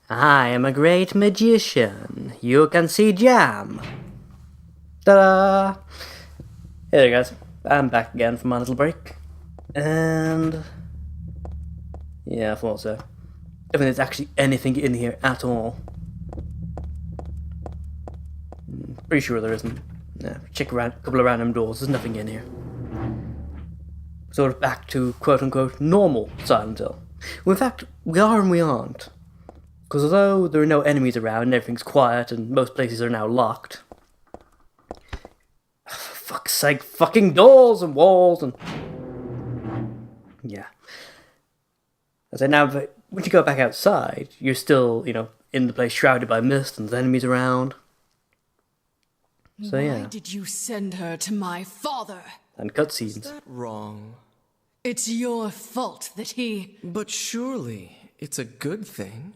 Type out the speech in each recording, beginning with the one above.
I am a great magician. You can see jam. Ta-da! Hey there guys, I'm back again from my little break. And... yeah, I thought so. If there's actually anything in here at all. Pretty sure there isn't. Yeah, check around a couple of random doors, there's nothing in here. Sort of back to quote-unquote normal Silent Hill. Well, in fact, we are and we aren't. Because although there are no enemies around and everything's quiet and most places are now locked... for fuck's sake, fucking doors and walls and... yeah. As I now, when you go back outside, you're still, in the place shrouded by mist and there's enemies around. So yeah. Why did you send her to my father? And cutscenes. Is that wrong? It's your fault that he... But surely it's a good thing.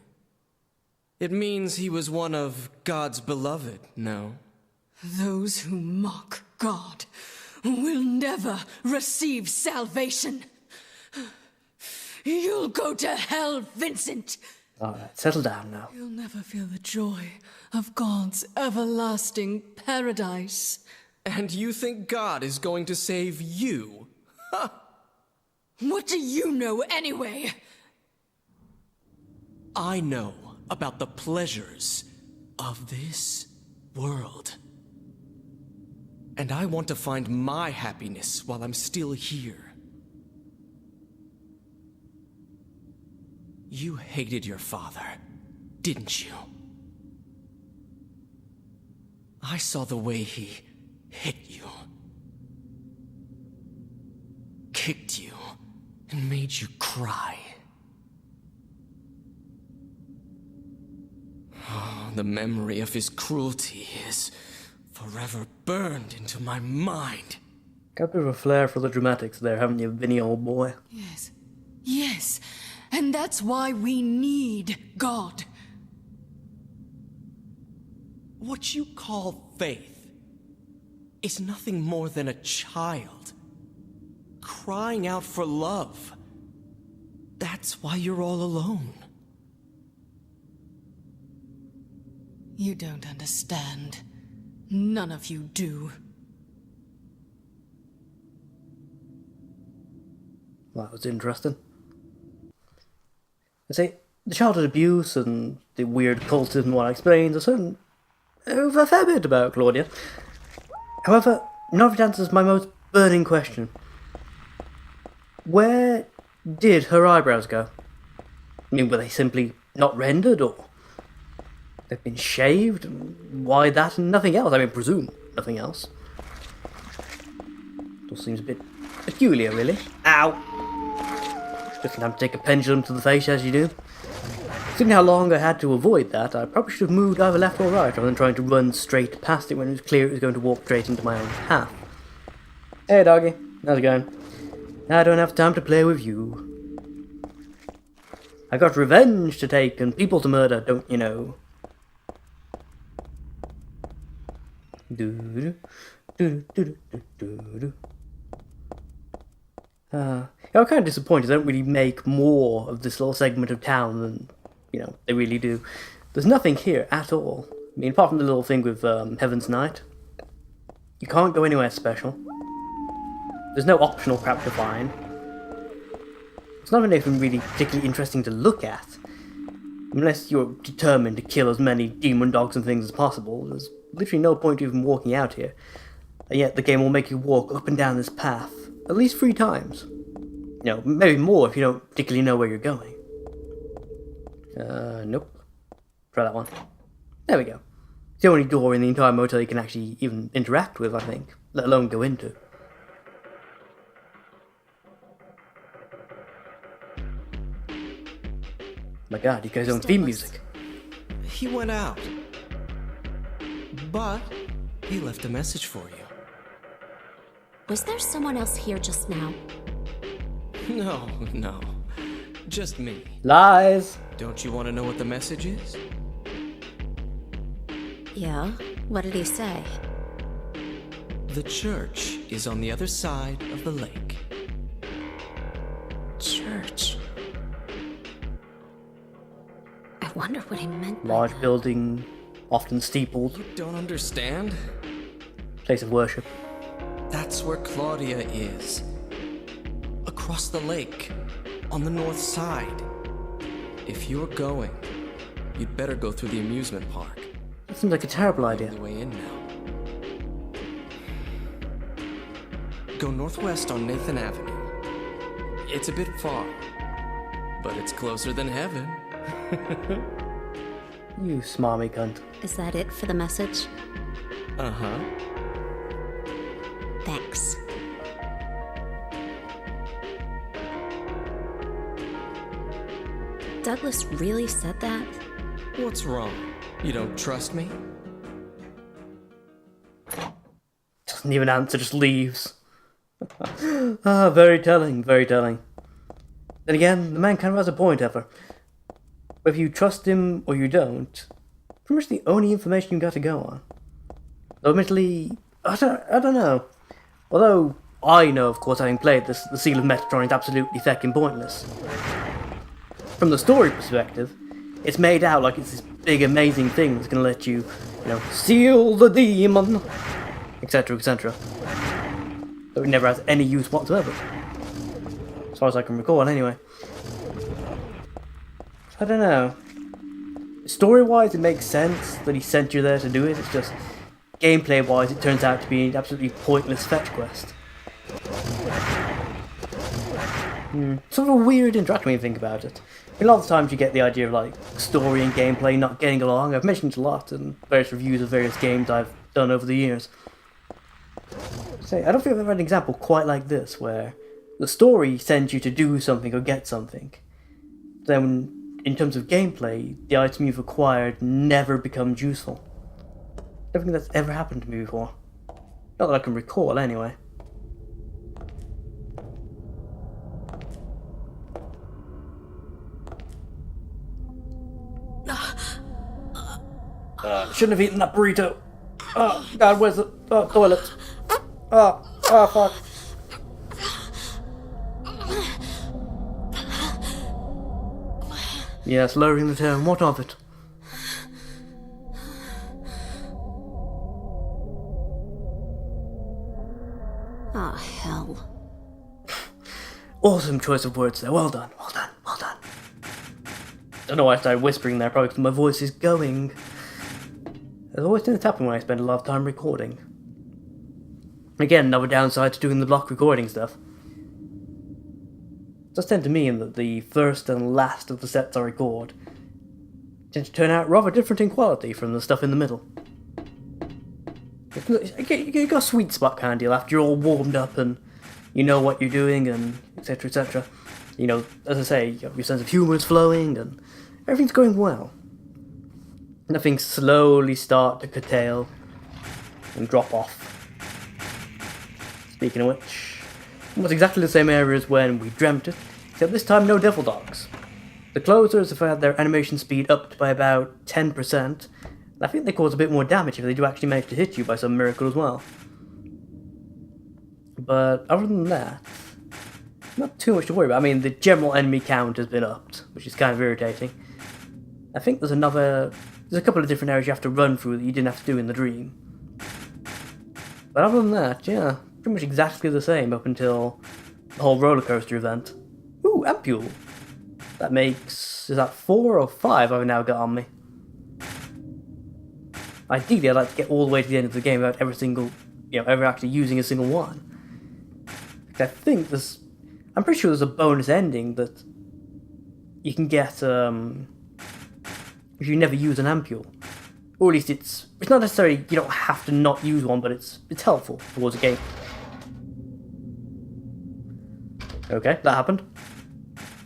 It means he was one of God's beloved, no? Those who mock God will never receive salvation. You'll go to hell, Vincent. Alright, settle down now. You'll never feel the joy of God's everlasting paradise. And you think God is going to save you? Ha! What do you know anyway? I know about the pleasures of this world. And I want to find my happiness while I'm still here. You hated your father, didn't you? I saw the way he hit you, kicked you, and made you cry. Oh, the memory of his cruelty is forever burned into my mind. Got a bit of a flair for the dramatics there, haven't you, Vinny, old boy? Yes. And that's why we need God. What you call faith is nothing more than a child crying out for love. That's why you're all alone. You don't understand. None of you do. Well, that was interesting. I say, the childhood abuse and the weird cultism and what I explained are certain... a fair bit about Claudia. However, none of it answers my most burning question. Where did her eyebrows go? I mean, were they simply not rendered, or they've been shaved? Why that and nothing else? I mean, presume nothing else. It all seems a bit peculiar, really. Ow! Just gonna have to take a pendulum to the face as you do. Seeing how long I had to avoid that, I probably should have moved either left or right rather than trying to run straight past it when it was clear it was going to walk straight into my own path. Hey doggy, how's it going? I don't have time to play with you. I got revenge to take and people to murder, don't you know? I'm kind of disappointed they don't really make more of this little segment of town than, they really do. There's nothing here at all. I mean, apart from the little thing with Heaven's Knight. You can't go anywhere special. There's no optional crap to find. It's not anything really particularly interesting to look at. Unless you're determined to kill as many demon dogs and things as possible, there's literally no point to even walking out here. And yet the game will make you walk up and down this path at least 3 times. Maybe more if you don't particularly know where you're going. Nope. Try that one. There we go. It's the only door in the entire motel you can actually even interact with, I think, let alone go into. My god, you guys own theme music. He went out. But he left a message for you. Was there someone else here just now? No. Just me. Lies! Don't you want to know what the message is? Yeah? What did he say? The church is on the other side of the lake. Church. wonder what he meant by Large that. building, often steepled, You don't understand? place of worship. That's where Claudia is. Across the lake, on the north side. If you're going, you'd better go through the amusement park. That seems like a terrible idea. On the way in now. Go northwest on Nathan Avenue. It's a bit far, but it's closer than heaven. You smarmy cunt. Is that it for the message? Uh-huh. Thanks. Douglas really said that? What's wrong? You don't trust me? Doesn't even answer, just leaves. Very telling, very telling. Then again, the man kind of has a point, ever. Whether you trust him or you don't, pretty much the only information you've got to go on. Though admittedly, I don't know. Although, I know, of course, having played this, the Seal of Metatron is absolutely feckin' pointless. From the story perspective, it's made out like it's this big amazing thing that's gonna let you, seal the demon, etc, etc. Though it never has any use whatsoever. As far as I can recall, anyway. I don't know. Story-wise, it makes sense that he sent you there to do it. It's just, gameplay-wise, it turns out to be an absolutely pointless fetch quest. Sort of a weird interaction when you think about it. A lot of times you get the idea of like story and gameplay not getting along. I've mentioned it a lot in various reviews of various games I've done over the years. I don't think I've ever had an example quite like this, where the story sends you to do something or get something. Then, in terms of gameplay, the item you've acquired never becomes useful. I don't think that's ever happened to me before. Not that I can recall, anyway. Shouldn't have eaten that burrito. Oh, God, where's the toilet? Oh, fuck. Yes, lowering the tone. What of it? Oh, hell. Awesome choice of words there. Well done, well done, well done. Don't know why I started whispering there, probably because my voice is going. There's always tends to happen when I spend a lot of time recording. Again, another downside to doing the block recording stuff. It does tend to mean that the first and last of the sets I record tend to turn out rather different in quality from the stuff in the middle. You got a sweet spot kind of deal after you're all warmed up and you know what you're doing and etc etc. As I say, your sense of humour is flowing and everything's going well. Nothing slowly start to curtail and drop off. Speaking of which, almost exactly the same area as when we dreamt it, except this time no devil dogs. The closers have had their animation speed upped by about 10%, and I think they cause a bit more damage if they do actually manage to hit you by some miracle as well. But other than that, not too much to worry about. I mean, the general enemy count has been upped, which is kind of irritating. I think there's a couple of different areas you have to run through that you didn't have to do in the dream. But other than that, yeah, pretty much exactly the same up until the whole roller coaster event. Ooh, ampule. That makes, is that 4 or 5 I've now got on me? Ideally, I'd like to get all the way to the end of the game without ever actually using a single one. I think I'm pretty sure there's a bonus ending that you can get, if you never use an ampule. Or at least it's not necessarily, you don't have to not use one, but it's helpful towards a game. Okay, that happened.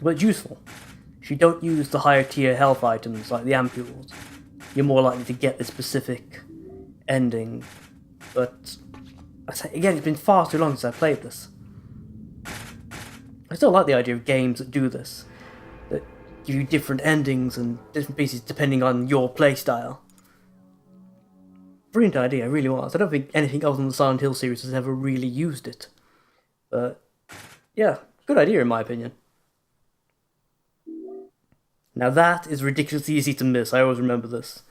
But it's useful. If you don't use the higher tier health items like the ampules, you're more likely to get the specific ending. But, again, it's been far too long since I played this. I still like the idea of games that do this. That give you different endings and different pieces depending on your playstyle. Brilliant idea, it really was. I don't think anything else in the Silent Hill series has ever really used it. But, yeah, good idea in my opinion. Now that is ridiculously easy to miss, I always remember this.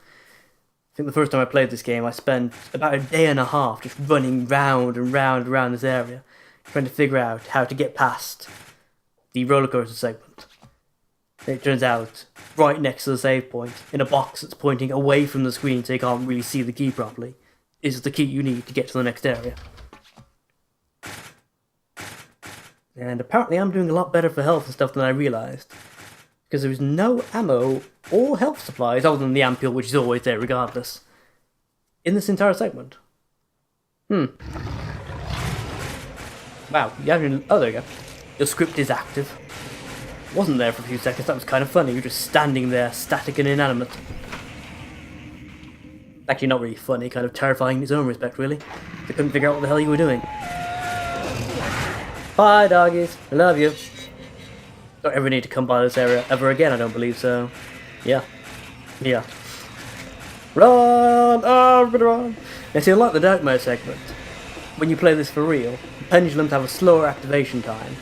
I think the first time I played this game, I spent about a day and a half just running round and round and round this area, trying to figure out how to get past the roller coaster segment. And it turns out, right next to the save point, in a box that's pointing away from the screen so you can't really see the key properly, is the key you need to get to the next area. And apparently I'm doing a lot better for health and stuff than I realised, because there is no ammo or health supplies, other than the ampule, which is always there regardless, in this entire segment. Wow, you haven't... Oh, there you go. Your script is active. Wasn't there for a few seconds, that was kind of funny, you're just standing there, static and inanimate. Actually not really funny, kind of terrifying in its own respect, really. I couldn't figure out what the hell you were doing. Bye, doggies. I love you. Don't ever need to come by this area ever again, I don't believe so. Yeah. Run! Oh, I'm gonna run! Now see, unlike the Dark Mode segment, when you play this for real, the pendulums have a slower activation time.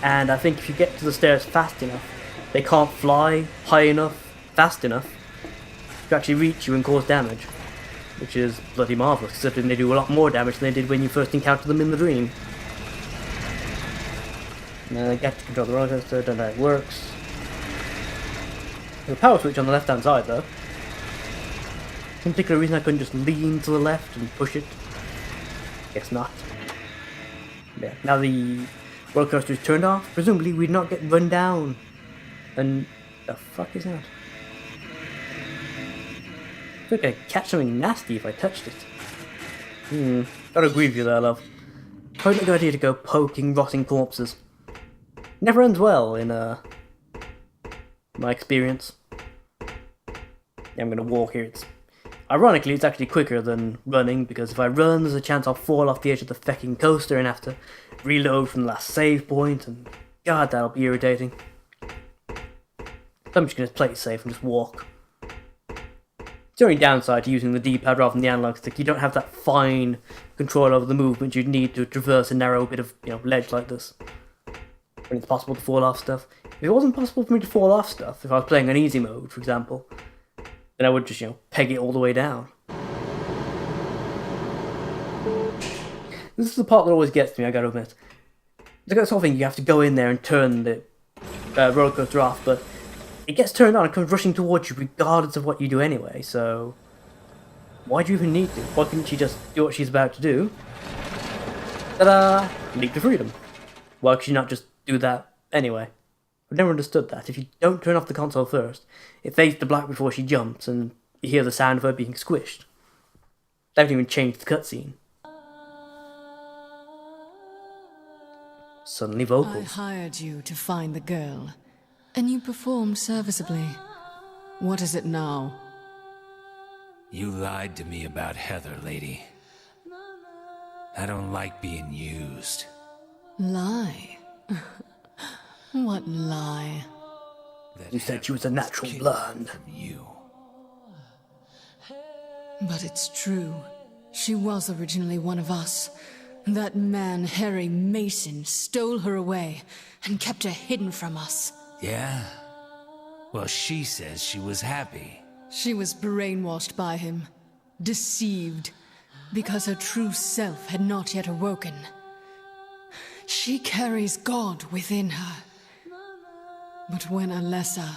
And I think if you get to the stairs fast enough, they can't fly high enough, fast enough, to actually reach you and cause damage. Which is bloody marvellous, considering they do a lot more damage than they did when you first encountered them in the dream. Get to control the roller coaster, don't know how it works. There's a power switch on the left hand side though. Some particular reason I couldn't just lean to the left and push it? Guess not. Yeah, now the roller coaster is turned off, presumably we'd not get run down. And the fuck is that? I think I'd catch something nasty if I touched it. Gotta agree with you there, love. Probably not a good idea to go poking rotting corpses. Never ends well in my experience. Yeah, I'm gonna walk here. Ironically, it's actually quicker than running, because if I run, there's a chance I'll fall off the edge of the fecking coaster and have to reload from the last save point, and god, that'll be irritating. So I'm just gonna play it safe and just walk. It's the only downside to using the D-pad rather than the analog stick. You don't have that fine control over the movement you'd need to traverse a narrow bit of, ledge like this. When it's possible to fall off stuff. If it wasn't possible for me to fall off stuff, if I was playing on easy mode, for example, then I would just, peg it all the way down. This is the part that always gets me, I gotta admit. It's the sort of thing you have to go in there and turn the roller coaster off, but it gets turned on and comes rushing towards you regardless of what you do anyway, so why do you even need to? Why couldn't she just do what she's about to do? Ta-da! Leap to freedom. Why could she not just do that anyway? I've never understood that. If you don't turn off the console first, it fades to black before she jumps, and you hear the sound of her being squished. They haven't even changed the cutscene. Suddenly vocals. I hired you to find the girl, and you performed serviceably. What is it now? You lied to me about Heather, lady. I don't like being used. Lie? What lie? You said she was a natural blonde. You. But it's true. She was originally one of us. That man, Harry Mason, stole her away and kept her hidden from us. Yeah? Well, she says she was happy. She was brainwashed by him, deceived, because her true self had not yet awoken. She carries God within her. But when Alessa,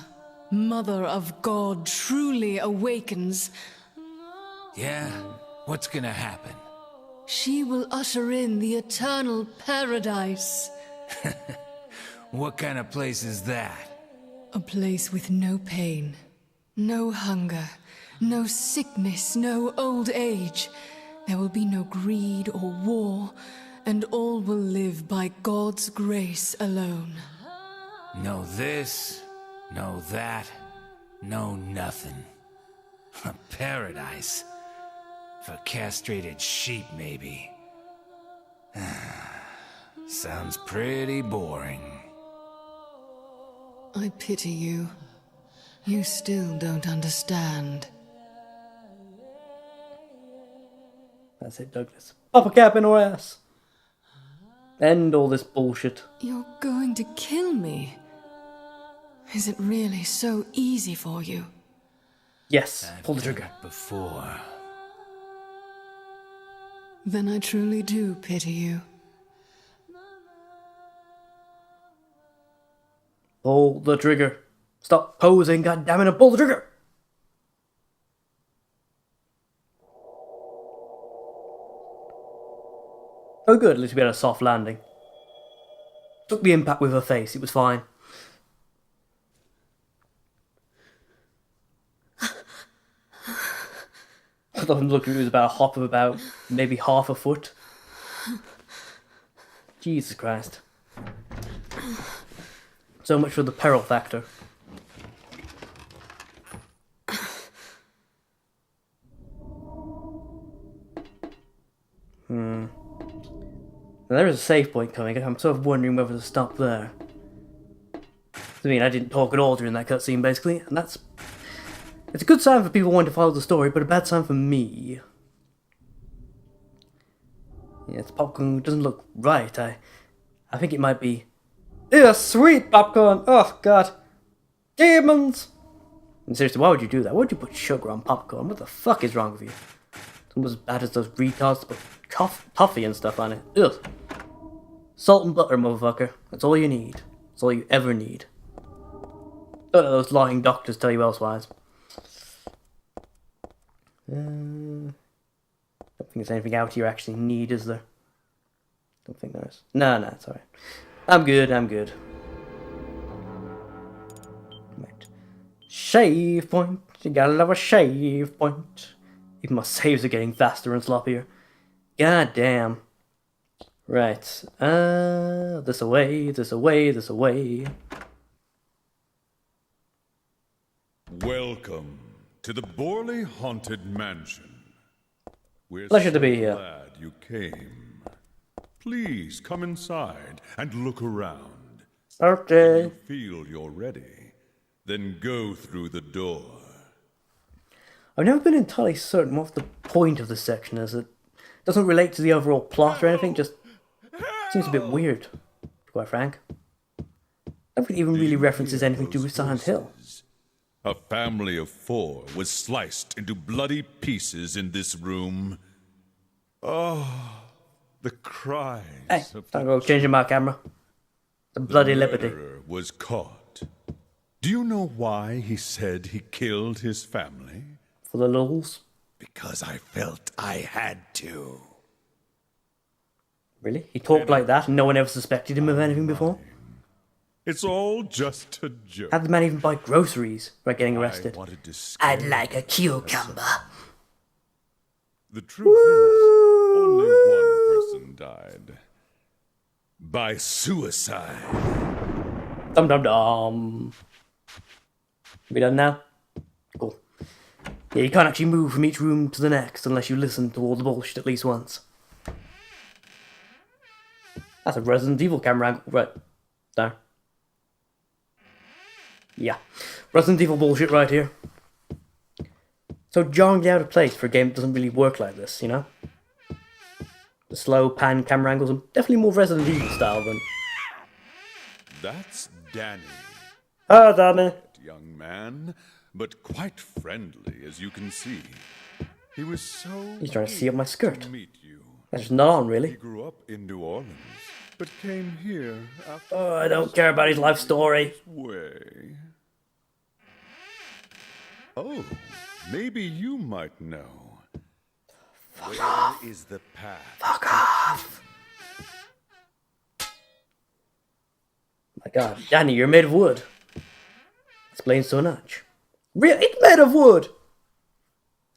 Mother of God, truly awakens... Yeah? What's gonna happen? She will usher in the eternal paradise. What kind of place is that? A place with no pain, no hunger, no sickness, no old age. There will be no greed or war, and all will live by God's grace alone. No this, no that, no nothing. A paradise. For castrated sheep, maybe. Sounds pretty boring. I pity you. You still don't understand. That's it, Douglas. Pop a cap in her ass. End all this bullshit. You're going to kill me. Is it really so easy for you? Yes, pull the trigger. Before. Then I truly do pity you. Pull the trigger. Stop posing, goddammit, and pull the trigger! Oh good, at least we had a soft landing. Took the impact with her face, it was fine. I thought him looking, it was about a hop of about maybe half a foot. Jesus Christ. So much for the peril factor. Now, there is a save point coming. I'm sort of wondering whether to stop there. I mean, I didn't talk at all during that cutscene, basically, and that's... It's a good sign for people wanting to follow the story, but a bad sign for me. Yeah, it's popcorn doesn't look right. I think it might be... Ew, sweet popcorn! Oh, God. Demons! And seriously, why would you do that? Why would you put sugar on popcorn? What the fuck is wrong with you? It's almost as bad as those retards that put toffee and stuff on it. Ugh. Salt and butter, motherfucker. That's all you need. That's all you ever need. Don't let those lying doctors tell you elsewise. Don't think there's anything out here you actually need, is there? Don't think there is. No, it's alright. I'm good. Right. Shave point. You gotta love a shave point. Even my saves are getting faster and sloppier. God damn. Right. This away. Welcome to the Borley Haunted Mansion. We're Pleasure to so be here. glad you came. Please come inside and look around. Okay. You feel you're ready, then go through the door. I've never been entirely certain what the point of this section is. It doesn't relate to the overall plot or anything, just seems a bit weird, to be quite frank. I don't think it even really references anything to do with Silent Hill. A family of 4 was sliced into bloody pieces in this room. Oh, the cries Hey, of time to go changing my camera. The bloody liberty. murderer was caught. Do you know why he said he killed his family? For the lulz. Because I felt I had to. Really? He talked like that and no one ever suspected him of anything before? It's all just a joke. How'd the man even buy groceries by getting I arrested? wanted to scare I'd like a cucumber. The truth is, only one person died. By suicide. Dum dum dum. We done now? Cool. Yeah, you can't actually move from each room to the next unless you listen to all the bullshit at least once. That's a Resident Evil camera angle. Right. There. Yeah. Resident Evil bullshit right here. So jarringly out of place for a game that doesn't really work like this, you know? The slow pan camera angles are definitely more Resident Evil style than... That's Danny, Ah, damn it. young man, but quite friendly, as you can see. He was so He's trying to see up my skirt. to meet you. That's just not on, He really. grew up in New Orleans, but came here after Oh, I don't care about his life story. way. Oh, maybe you might know. Where is the path? Fuck off. My god, Danny, you're made of wood. Explains so much. Real, it's made of wood.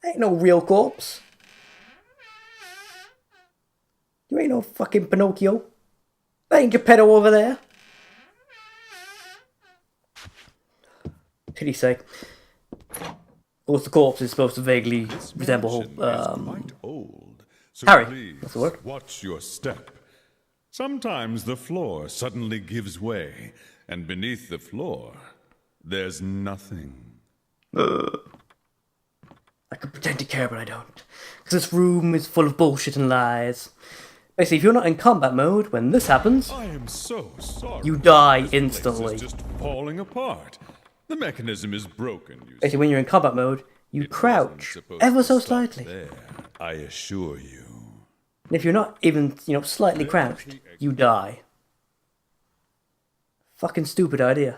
Ain't no real corpse. You ain't no fucking Pinocchio. That ain't Geppetto over there. Pity's sake. Of course, the corpse is supposed to vaguely resemble Mansion is quite old, so Harry, please that's the word. watch your step. Sometimes the floor suddenly gives way, and beneath the floor, there's nothing. I could pretend to care, but I don't. Because this room is full of bullshit and lies. Basically, if you're not in combat mode when this happens, I am so sorry. you die This place instantly. is just falling apart. The mechanism is broken, you see. Basically, when you're in combat mode, you It wasn't crouch supposed ever to so stop slightly. there, I assure you. And if you're not even, slightly crouched, you die. Fucking stupid idea.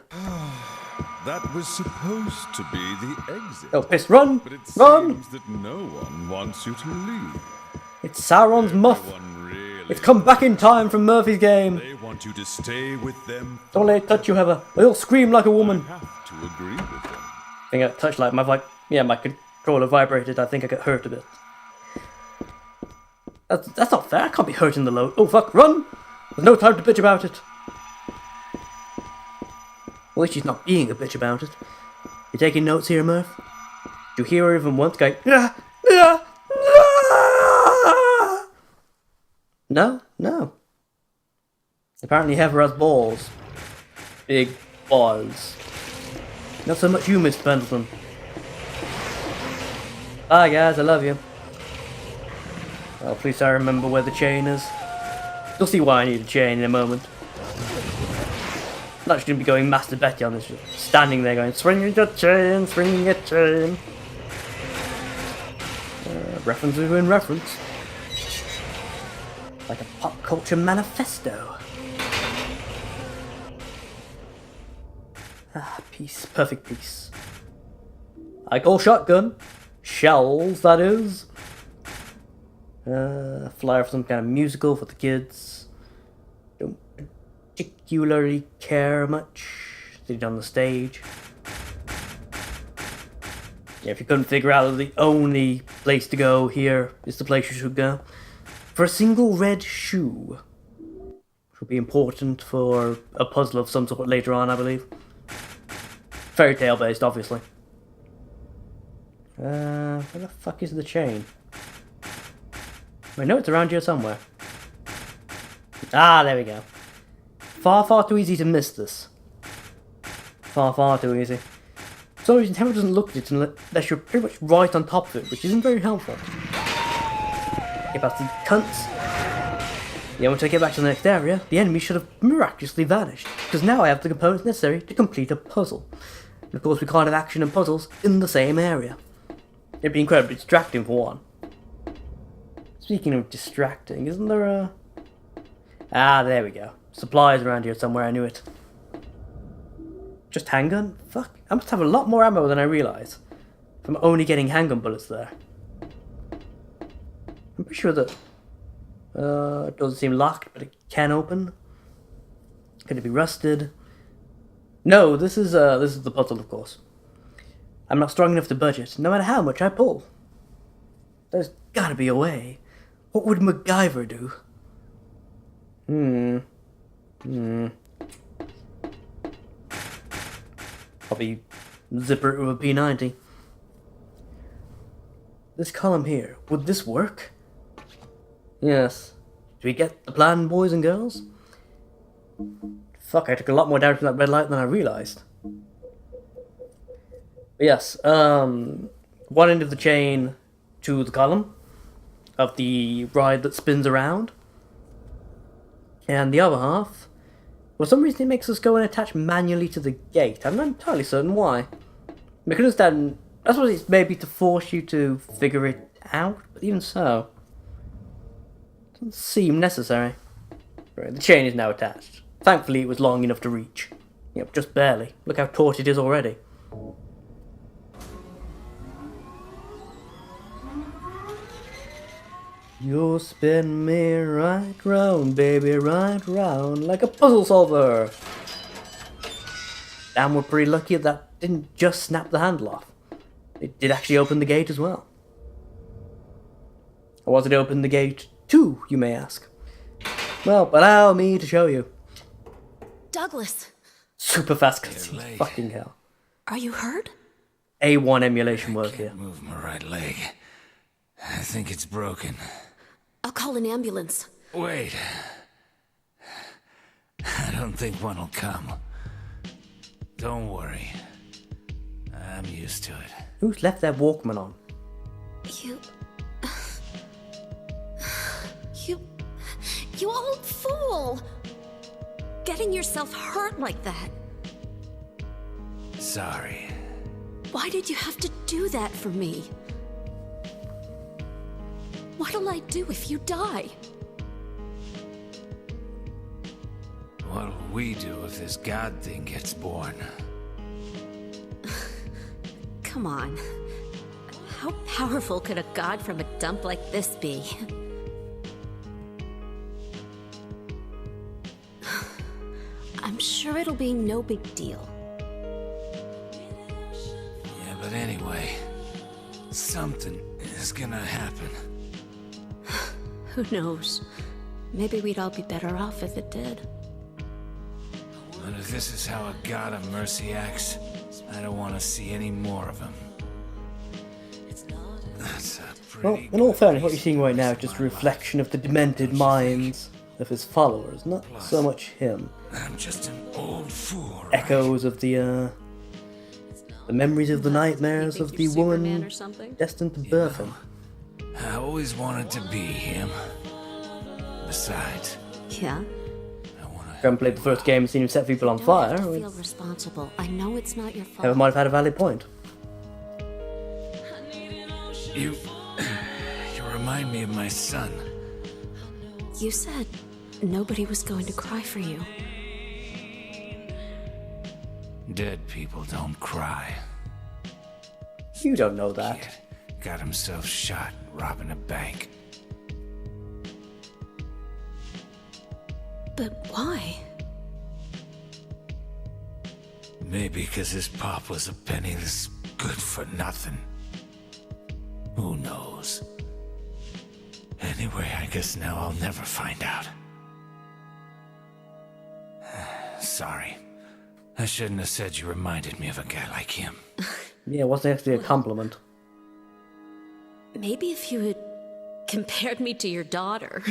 That was supposed to be the exit. Oh, piss, run! But it Run! seems that no one wants you to leave. It's Sauron's muff. Everyone really It's come back in time from Murphy's game. They want you to stay with them. Don't let it touch you, Heather. They'll scream like a woman. I have to agree with them. I think I got touched like my controller vibrated. I think I got hurt a bit. That's not fair. I can't be hurting the load. Oh fuck! Run! There's no time to bitch about it. Well, at least she's not being a bitch about it. You taking notes here, Murph? Did you hear her even once going? Yeah, yeah, yeah. No. Apparently, Heather has balls. Big balls. Not so much you, Mr. Pendleton. Bye, guys. I love you. Oh, please I remember where the chain is. You'll see why I need a chain in a moment. I'm not just going to be going Master Betty on this, just standing there going, swinging your chain, swinging your chain. Reference within reference. Like a pop culture manifesto. Ah, peace. Perfect peace. I call shotgun. Shells, that is. Flyer for some kind of musical for the kids. Don't particularly care much. Did it on the stage. Yeah, if you couldn't figure out that the only place to go here is the place you should go. For a single red shoe. Which will be important for a puzzle of some sort later on, I believe. Fairy tale based, obviously. Where the fuck is the chain? I know it's around here somewhere. Ah, there we go. Far, far too easy to miss this. Far, far too easy. For some reason, Henry doesn't look at it unless you're pretty much right on top of it, which isn't very helpful. Get past the cunts. Yeah, once I get back to the next area, the enemy should have miraculously vanished, because now I have the components necessary to complete a puzzle. And of course, we can't have action and puzzles in the same area. It'd be incredibly distracting for one. Speaking of distracting, isn't there a... Ah, there we go. Supplies around here somewhere, I knew it. Just handgun? Fuck, I must have a lot more ammo than I realise. If I'm only getting handgun bullets there. I'm pretty sure that... it doesn't seem locked, but it can open. Could it be rusted? No, this is the puzzle, of course. I'm not strong enough to budget, no matter how much I pull. There's gotta be a way. What would MacGyver do? Probably zipper it with a P90. This column here, would this work? Yes. Do we get the plan, boys and girls? Fuck, I took a lot more damage from that red light than I realised. But yes, one end of the chain to the column of the ride that spins around. And the other half, for some reason it makes us go and attach manually to the gate. I'm not entirely certain why. I can understand, I suppose it's maybe to force you to figure it out, but even so, it doesn't seem necessary. Right, the chain is now attached. Thankfully it was long enough to reach. Yep, just barely. Look how taut it is already. You spin me right round, baby, right round, like a puzzle solver. Damn, we're pretty lucky that didn't just snap the handle off. It did actually open the gate as well. Or was it open the gate too, you may ask? Well, allow me to show you. Douglas, Super fast You're cutscene, late. fucking hell. are you hurt? A1 emulation work here. Can't move my right leg. I think it's broken. I'll call an ambulance. Wait. I don't think one will come. Don't worry. I'm used to it. Who's left their Walkman on? You... You old fool! Getting yourself hurt like that. Sorry. Why did you have to do that for me? What'll I do if you die? What'll we do if this god thing gets born? Come on. How powerful could a god from a dump like this be? I'm sure it'll be no big deal. Yeah, but anyway, something is gonna happen. Who knows? Maybe we'd all be better off if it did. But if this is how a god of mercy acts, I don't want to see any more of him. That's a Well, pretty in all good fairness, what you're reason seeing right to now is waste just a my reflection of the demented minds of his followers, not so much him. life. I'm just an old fool, right? Echoes of the memories of the nightmares of the woman destined to birth him. I always wanted to be him. Besides, Yeah? I want to... Haven't played the first game and seen him set people on Don't fire. have to feel responsible. I know it's not your fault. Heaven might have had a valid point. You remind me of my son. You said nobody was going to cry for you. Dead people don't cry. You don't know that. Kid got himself shot robbing a bank. But why? Maybe because his pop was a penniless good for nothing. Who knows? Anyway, I guess now I'll never find out. Sorry. I shouldn't have said you reminded me of a guy like him. Yeah, it wasn't actually a compliment. Maybe if you had compared me to your daughter.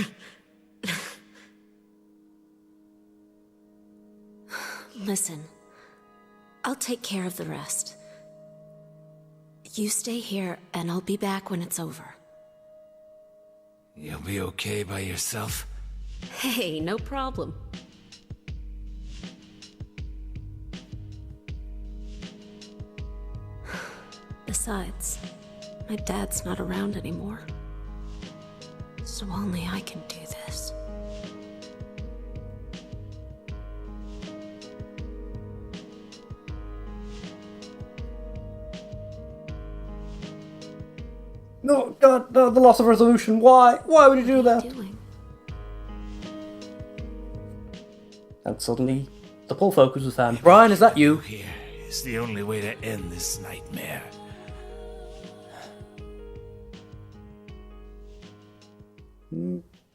Listen, I'll take care of the rest. You stay here, and I'll be back when it's over. You'll be okay by yourself? Hey, no problem. Besides, my dad's not around anymore. So only I can do this. No, God, no, the loss of resolution. Why? Why would you do What are that? you doing? And suddenly, the full focus was found. Brian, is that you? Here is the only way to end this nightmare.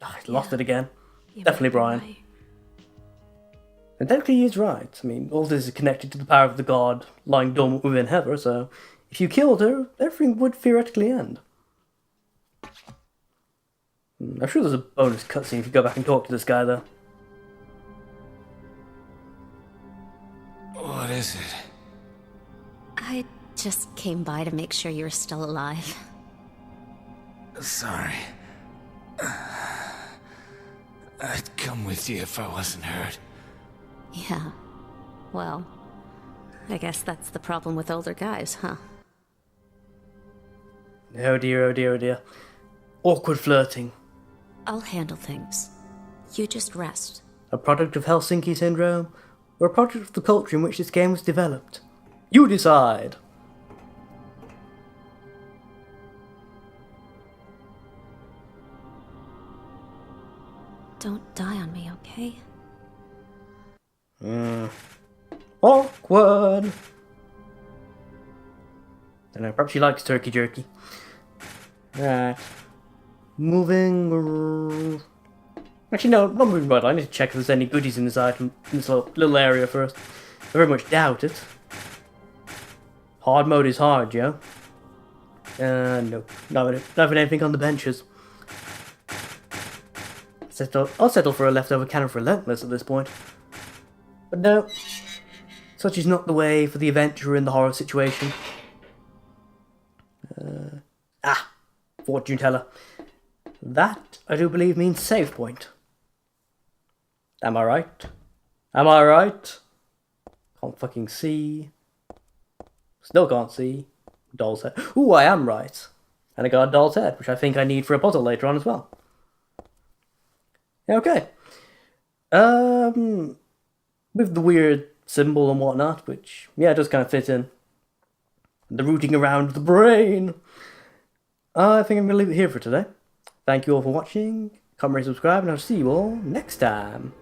I lost it again. You Definitely might be Brian. right. And technically he is right. I mean, all this is connected to the power of the god lying dormant within Heather, so if you killed her, everything would theoretically end. I'm sure there's a bonus cutscene if you go back and talk to this guy, though. What is it? I just came by to make sure you were still alive. Sorry. I'd come with you if I wasn't hurt. Yeah. Well, I guess that's the problem with older guys, huh? Oh dear, oh dear, oh dear. Awkward flirting. I'll handle things. You just rest. A product of Helsinki Syndrome, or a product of the culture in which this game was developed? You decide! Don't die on me, okay? Awkward! Don't know, perhaps she likes turkey jerky. Right. Moving... Actually, no, not moving right. I need to check if there's any goodies in this item, in this little area first. I very much doubt it. Hard mode is hard, Joe. No. Not having anything on the benches. I'll settle for a leftover cannon for Relentless at this point. But no. Such is not the way for the adventurer in the horror situation. Fortune teller. That, I do believe, means save point. Am I right? Am I right? Can't fucking see. Still can't see. Doll's head. Ooh, I am right. And I got a doll's head, which I think I need for a puzzle later on as well. Okay. With the weird symbol and whatnot, which, yeah, does kind of fit in. The rooting around the brain. I think I'm going to leave it here for today. Thank you all for watching. Comment, rate, subscribe, and I'll see you all next time.